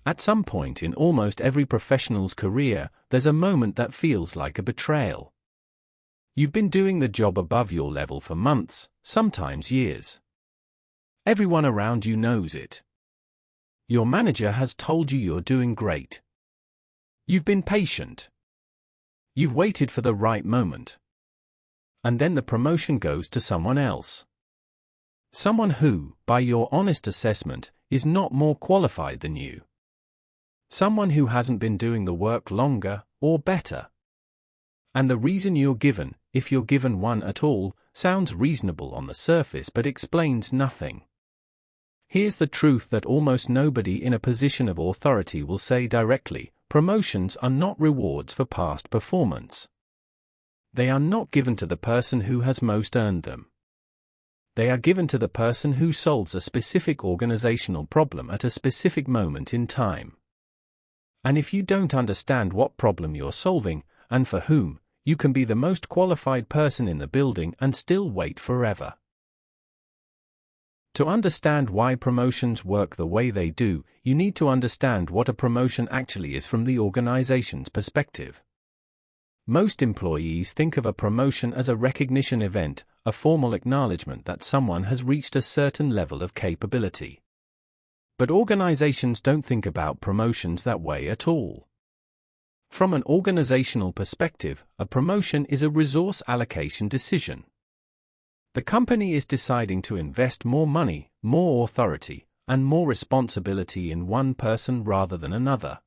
At some point in almost every professional's career, there's a moment that feels like a betrayal. You've been doing the job above your level for months, sometimes years. Everyone around you knows it. Your manager has told you you're doing great. You've been patient. You've waited for the right moment. And then the promotion goes to someone else. Someone who, by your honest assessment, is not more qualified than you. Someone who hasn't been doing the work longer, or better. And the reason you're given, if you're given one at all, sounds reasonable on the surface but explains nothing. Here's the truth that almost nobody in a position of authority will say directly: promotions are not rewards for past performance. They are not given to the person who has most earned them. They are given to the person who solves a specific organizational problem at a specific moment in time. And if you don't understand what problem you're solving, and for whom, you can be the most qualified person in the building and still wait forever. To understand why promotions work the way they do, you need to understand what a promotion actually is from the organization's perspective. Most employees think of a promotion as a recognition event, a formal acknowledgement that someone has reached a certain level of capability. But organizations don't think about promotions that way at all. From an organizational perspective, a promotion is a resource allocation decision. The company is deciding to invest more money, more authority, and more responsibility in one person rather than another.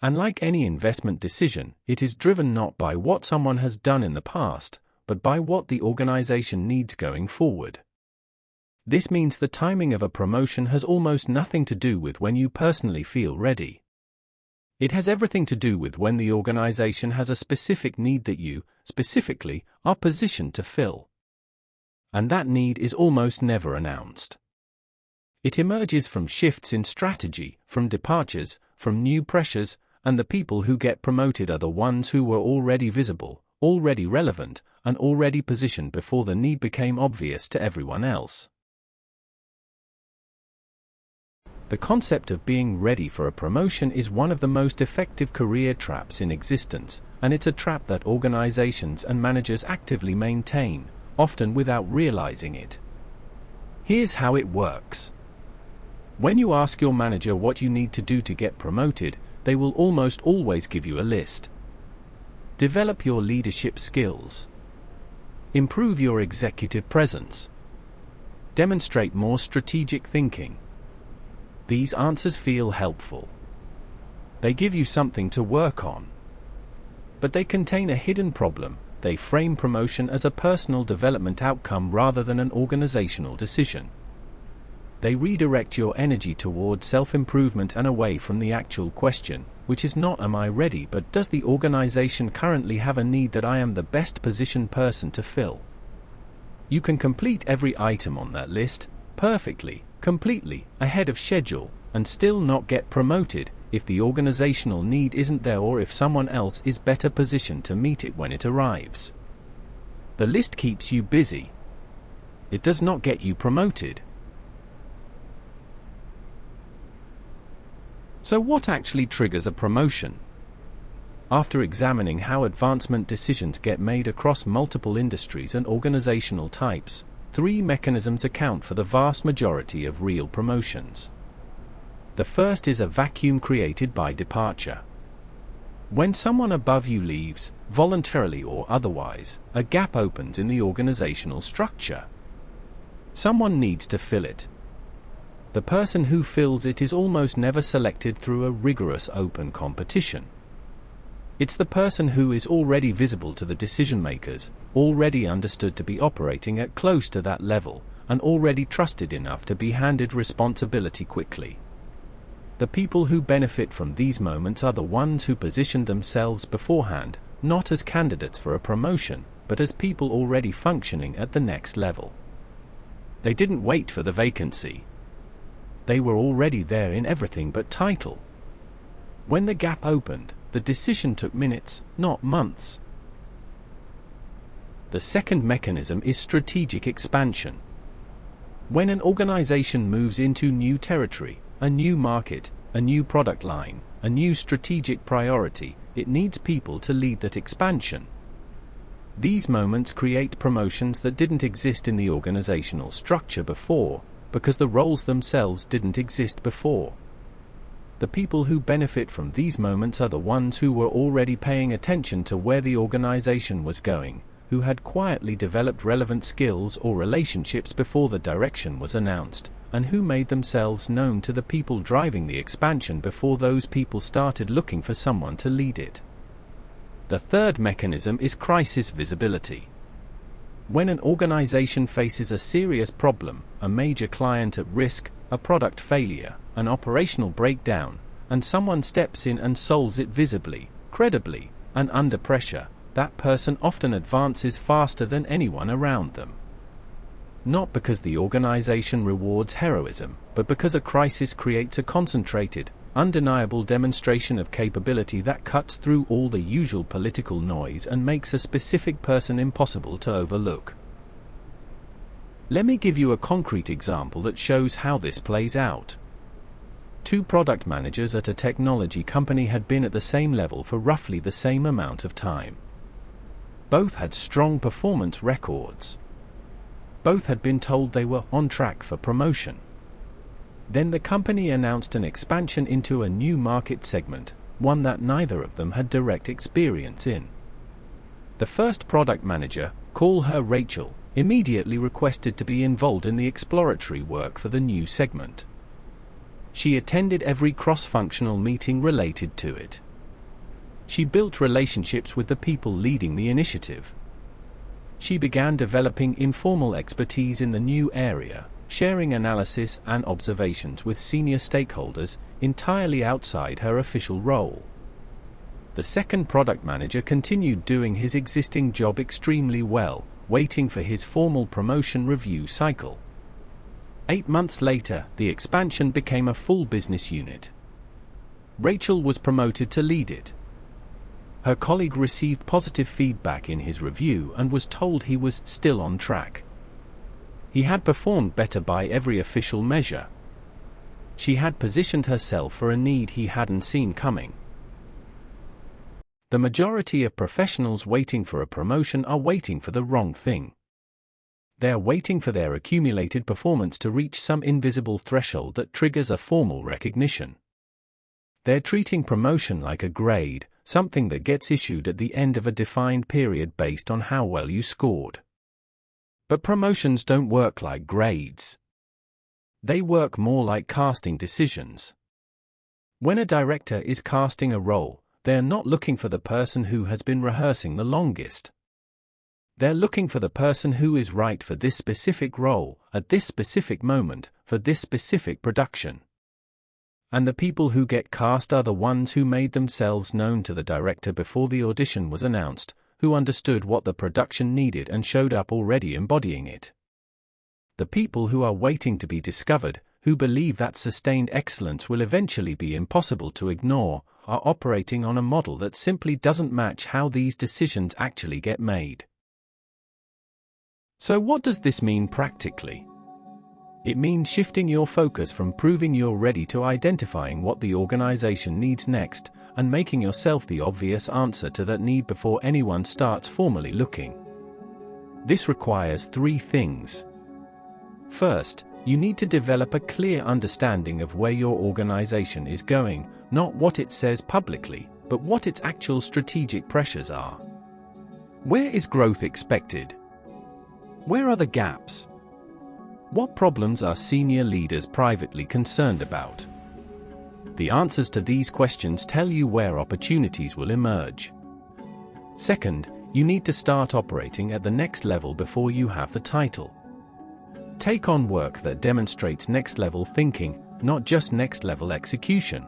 And like any investment decision, it is driven not by what someone has done in the past, but by what the organization needs going forward. This means the timing of a promotion has almost nothing to do with when you personally feel ready. It has everything to do with when the organization has a specific need that you, specifically, are positioned to fill. And that need is almost never announced. It emerges from shifts in strategy, from departures, from new pressures, and the people who get promoted are the ones who were already visible, already relevant, and already positioned before the need became obvious to everyone else. The concept of being ready for a promotion is one of the most effective career traps in existence, and it's a trap that organizations and managers actively maintain, often without realizing it. Here's how it works. When you ask your manager what you need to do to get promoted, they will almost always give you a list. Develop your leadership skills. Improve your executive presence. Demonstrate more strategic thinking. These answers feel helpful. They give you something to work on. But they contain a hidden problem. They frame promotion as a personal development outcome rather than an organizational decision. They redirect your energy toward self-improvement and away from the actual question, which is not am I ready but does the organization currently have a need that I am the best positioned person to fill? You can complete every item on that list, perfectly, completely, ahead of schedule, and still not get promoted if the organizational need isn't there or if someone else is better positioned to meet it when it arrives. The list keeps you busy. It does not get you promoted. So what actually triggers a promotion? After examining how advancement decisions get made across multiple industries and organizational types, 3 mechanisms account for the vast majority of real promotions. The first is a vacuum created by departure. When someone above you leaves, voluntarily or otherwise, a gap opens in the organizational structure. Someone needs to fill it. The person who fills it is almost never selected through a rigorous open competition. It's the person who is already visible to the decision makers, already understood to be operating at close to that level, and already trusted enough to be handed responsibility quickly. The people who benefit from these moments are the ones who positioned themselves beforehand, not as candidates for a promotion, but as people already functioning at the next level. They didn't wait for the vacancy. They were already there in everything but title. When the gap opened, the decision took minutes, not months. The second mechanism is strategic expansion. When an organization moves into new territory, a new market, a new product line, a new strategic priority. It needs people to lead that expansion. These moments create promotions that didn't exist in the organizational structure before, because the roles themselves didn't exist before. The people who benefit from these moments are the ones who were already paying attention to where the organization was going, who had quietly developed relevant skills or relationships before the direction was announced, and who made themselves known to the people driving the expansion before those people started looking for someone to lead it. The third mechanism is crisis visibility. When an organization faces a serious problem, a major client at risk, a product failure, an operational breakdown, and someone steps in and solves it visibly, credibly, and under pressure, that person often advances faster than anyone around them. Not because the organization rewards heroism, but because a crisis creates a concentrated, undeniable demonstration of capability that cuts through all the usual political noise and makes a specific person impossible to overlook. Let me give you a concrete example that shows how this plays out. Two product managers at a technology company had been at the same level for roughly the same amount of time. Both had strong performance records. Both had been told they were on track for promotion. Then the company announced an expansion into a new market segment, one that neither of them had direct experience in. The first product manager, call her Rachel, immediately requested to be involved in the exploratory work for the new segment. She attended every cross-functional meeting related to it. She built relationships with the people leading the initiative. She began developing informal expertise in the new area, sharing analysis and observations with senior stakeholders entirely outside her official role. The second product manager continued doing his existing job extremely well, waiting for his formal promotion review cycle. 8 months later, the expansion became a full business unit. Rachel was promoted to lead it. Her colleague received positive feedback in his review and was told he was still on track. He had performed better by every official measure. She had positioned herself for a need he hadn't seen coming. The majority of professionals waiting for a promotion are waiting for the wrong thing. They are waiting for their accumulated performance to reach some invisible threshold that triggers a formal recognition. They're treating promotion like a grade, something that gets issued at the end of a defined period based on how well you scored. But promotions don't work like grades. They work more like casting decisions. When a director is casting a role, they're not looking for the person who has been rehearsing the longest. They're looking for the person who is right for this specific role, at this specific moment, for this specific production. And the people who get cast are the ones who made themselves known to the director before the audition was announced, who understood what the production needed and showed up already embodying it. The people who are waiting to be discovered, who believe that sustained excellence will eventually be impossible to ignore, are operating on a model that simply doesn't match how these decisions actually get made. So what does this mean practically? It means shifting your focus from proving you're ready to identifying what the organization needs next, and making yourself the obvious answer to that need before anyone starts formally looking. This requires 3 things. First, you need to develop a clear understanding of where your organization is going, not what it says publicly, but what its actual strategic pressures are. Where is growth expected? Where are the gaps? What problems are senior leaders privately concerned about? The answers to these questions tell you where opportunities will emerge. Second, you need to start operating at the next level before you have the title. Take on work that demonstrates next-level thinking, not just next-level execution.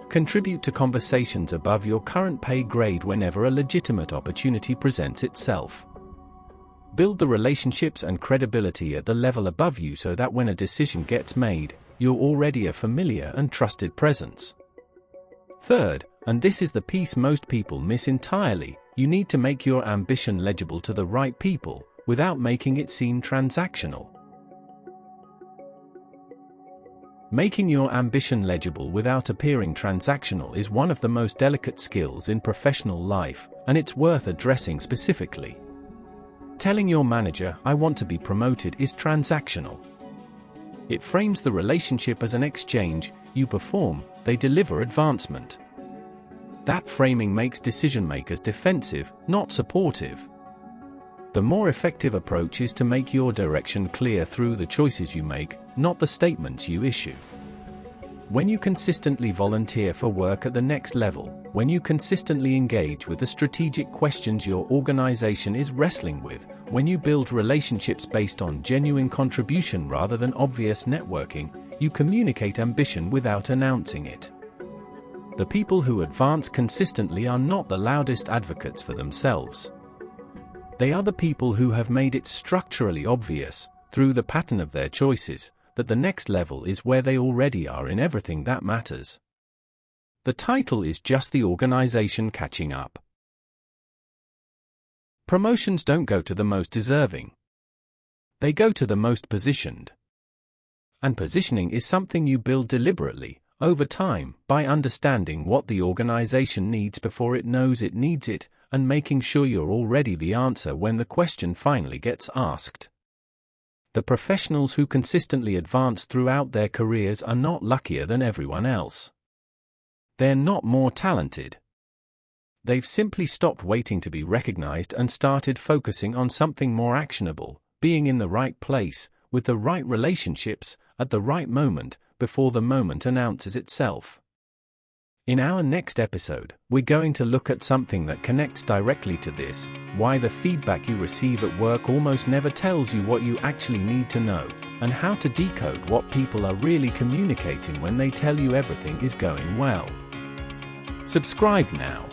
Contribute to conversations above your current pay grade whenever a legitimate opportunity presents itself. Build the relationships and credibility at the level above you so that when a decision gets made, you're already a familiar and trusted presence. Third, and this is the piece most people miss entirely, you need to make your ambition legible to the right people, without making it seem transactional. Making your ambition legible without appearing transactional is one of the most delicate skills in professional life, and it's worth addressing specifically. Telling your manager, "I want to be promoted," is transactional. It frames the relationship as an exchange: you perform, they deliver advancement. That framing makes decision-makers defensive, not supportive. The more effective approach is to make your direction clear through the choices you make, not the statements you issue. When you consistently volunteer for work at the next level, when you consistently engage with the strategic questions your organization is wrestling with, when you build relationships based on genuine contribution rather than obvious networking, you communicate ambition without announcing it. The people who advance consistently are not the loudest advocates for themselves. They are the people who have made it structurally obvious, through the pattern of their choices, that the next level is where they already are in everything that matters. The title is just the organization catching up. Promotions don't go to the most deserving. They go to the most positioned. And positioning is something you build deliberately, over time, by understanding what the organization needs before it knows it needs it, and making sure you're already the answer when the question finally gets asked. The professionals who consistently advance throughout their careers are not luckier than everyone else. They're not more talented. They've simply stopped waiting to be recognized and started focusing on something more actionable, being in the right place, with the right relationships, at the right moment, before the moment announces itself. In our next episode, we're going to look at something that connects directly to this: why the feedback you receive at work almost never tells you what you actually need to know, and how to decode what people are really communicating when they tell you everything is going well. Subscribe now.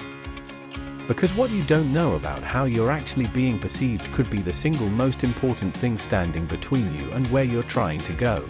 Because what you don't know about how you're actually being perceived could be the single most important thing standing between you and where you're trying to go.